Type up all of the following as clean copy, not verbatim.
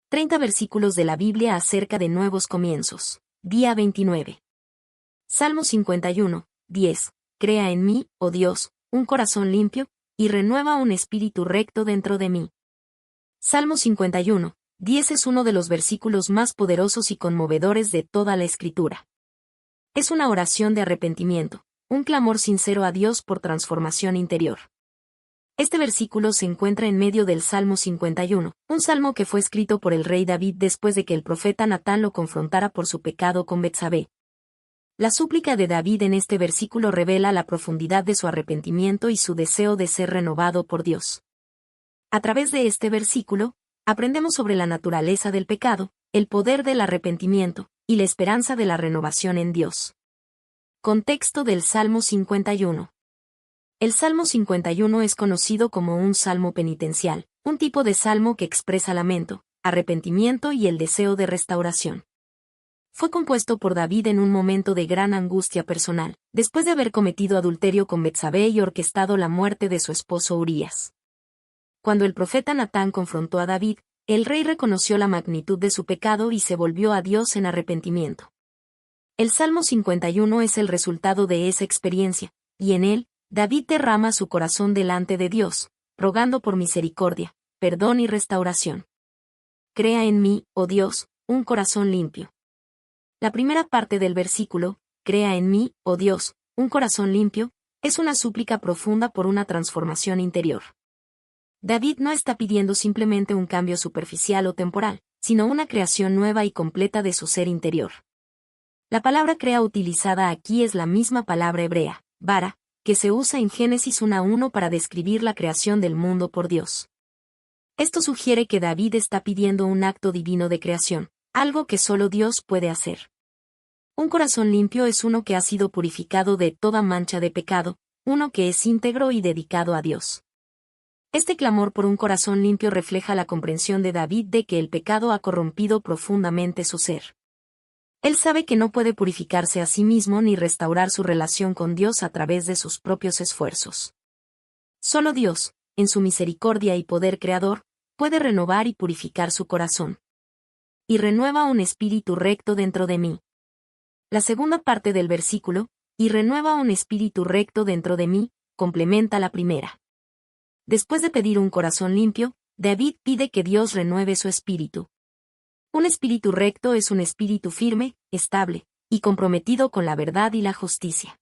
30 versículos de la Biblia acerca de nuevos comienzos. Día 29. Salmo 51, 10. Crea en mí, oh Dios, un corazón limpio, y renueva un espíritu recto dentro de mí. Salmo 51, 10 es uno de los versículos más poderosos y conmovedores de toda la Escritura. Es una oración de arrepentimiento, un clamor sincero a Dios por transformación interior. Este versículo se encuentra en medio del Salmo 51, un salmo que fue escrito por el rey David después de que el profeta Natán lo confrontara por su pecado con Betsabé. La súplica de David en este versículo revela la profundidad de su arrepentimiento y su deseo de ser renovado por Dios. A través de este versículo, aprendemos sobre la naturaleza del pecado, el poder del arrepentimiento, y la esperanza de la renovación en Dios. Contexto del Salmo 51. El Salmo 51 es conocido como un salmo penitencial, un tipo de salmo que expresa lamento, arrepentimiento y el deseo de restauración. Fue compuesto por David en un momento de gran angustia personal, después de haber cometido adulterio con Betsabé y orquestado la muerte de su esposo Urías. Cuando el profeta Natán confrontó a David, el rey reconoció la magnitud de su pecado y se volvió a Dios en arrepentimiento. El Salmo 51 es el resultado de esa experiencia, y en él, David derrama su corazón delante de Dios, rogando por misericordia, perdón y restauración. Crea en mí, oh Dios, un corazón limpio. La primera parte del versículo, crea en mí, oh Dios, un corazón limpio, es una súplica profunda por una transformación interior. David no está pidiendo simplemente un cambio superficial o temporal, sino una creación nueva y completa de su ser interior. La palabra crea utilizada aquí es la misma palabra hebrea, bara, que se usa en Génesis 1:1 para describir la creación del mundo por Dios. Esto sugiere que David está pidiendo un acto divino de creación, algo que solo Dios puede hacer. Un corazón limpio es uno que ha sido purificado de toda mancha de pecado, uno que es íntegro y dedicado a Dios. Este clamor por un corazón limpio refleja la comprensión de David de que el pecado ha corrompido profundamente su ser. Él sabe que no puede purificarse a sí mismo ni restaurar su relación con Dios a través de sus propios esfuerzos. Solo Dios, en su misericordia y poder creador, puede renovar y purificar su corazón. Y renueva un espíritu recto dentro de mí. La segunda parte del versículo, y renueva un espíritu recto dentro de mí, complementa la primera. Después de pedir un corazón limpio, David pide que Dios renueve su espíritu. Un espíritu recto es un espíritu firme, estable, y comprometido con la verdad y la justicia.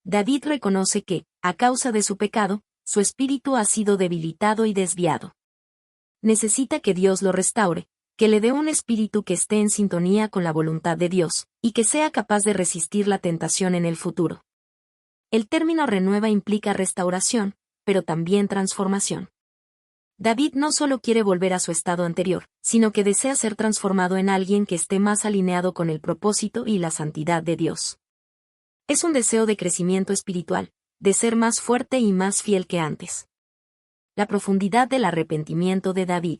David reconoce que, a causa de su pecado, su espíritu ha sido debilitado y desviado. Necesita que Dios lo restaure, que le dé un espíritu que esté en sintonía con la voluntad de Dios, y que sea capaz de resistir la tentación en el futuro. El término renueva implica restauración, pero también transformación. David no solo quiere volver a su estado anterior, sino que desea ser transformado en alguien que esté más alineado con el propósito y la santidad de Dios. Es un deseo de crecimiento espiritual, de ser más fuerte y más fiel que antes. La profundidad del arrepentimiento de David.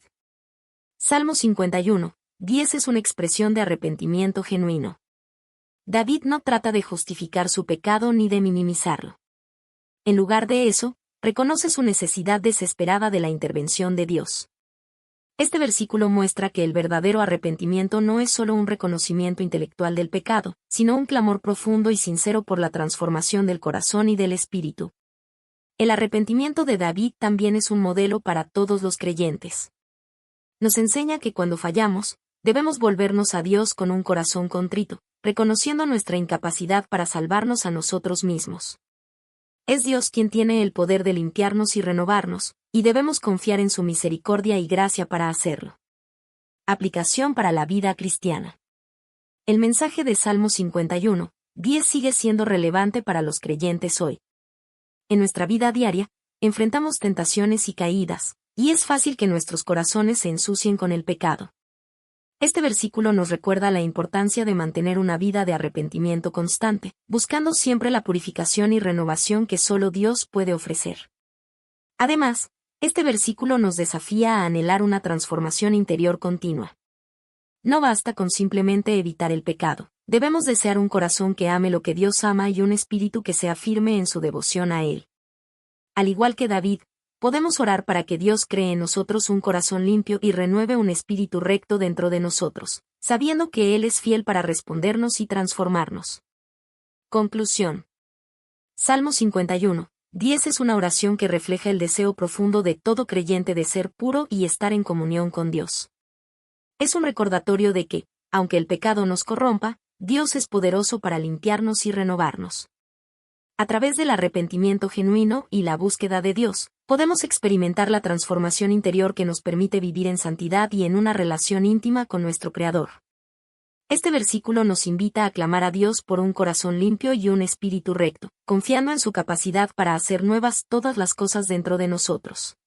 Salmo 51, 10 es una expresión de arrepentimiento genuino. David no trata de justificar su pecado ni de minimizarlo. En lugar de eso, reconoce su necesidad desesperada de la intervención de Dios. Este versículo muestra que el verdadero arrepentimiento no es solo un reconocimiento intelectual del pecado, sino un clamor profundo y sincero por la transformación del corazón y del espíritu. El arrepentimiento de David también es un modelo para todos los creyentes. Nos enseña que cuando fallamos, debemos volvernos a Dios con un corazón contrito, reconociendo nuestra incapacidad para salvarnos a nosotros mismos. Es Dios quien tiene el poder de limpiarnos y renovarnos, y debemos confiar en su misericordia y gracia para hacerlo. Aplicación para la vida cristiana. El mensaje de Salmo 51, 10 sigue siendo relevante para los creyentes hoy. En nuestra vida diaria, enfrentamos tentaciones y caídas, y es fácil que nuestros corazones se ensucien con el pecado. Este versículo nos recuerda la importancia de mantener una vida de arrepentimiento constante, buscando siempre la purificación y renovación que solo Dios puede ofrecer. Además, este versículo nos desafía a anhelar una transformación interior continua. No basta con simplemente evitar el pecado, debemos desear un corazón que ame lo que Dios ama y un espíritu que sea firme en su devoción a Él. Al igual que David, podemos orar para que Dios cree en nosotros un corazón limpio y renueve un espíritu recto dentro de nosotros, sabiendo que Él es fiel para respondernos y transformarnos. Conclusión. Salmo 51, 10 es una oración que refleja el deseo profundo de todo creyente de ser puro y estar en comunión con Dios. Es un recordatorio de que, aunque el pecado nos corrompa, Dios es poderoso para limpiarnos y renovarnos. A través del arrepentimiento genuino y la búsqueda de Dios, podemos experimentar la transformación interior que nos permite vivir en santidad y en una relación íntima con nuestro Creador. Este versículo nos invita a clamar a Dios por un corazón limpio y un espíritu recto, confiando en su capacidad para hacer nuevas todas las cosas dentro de nosotros.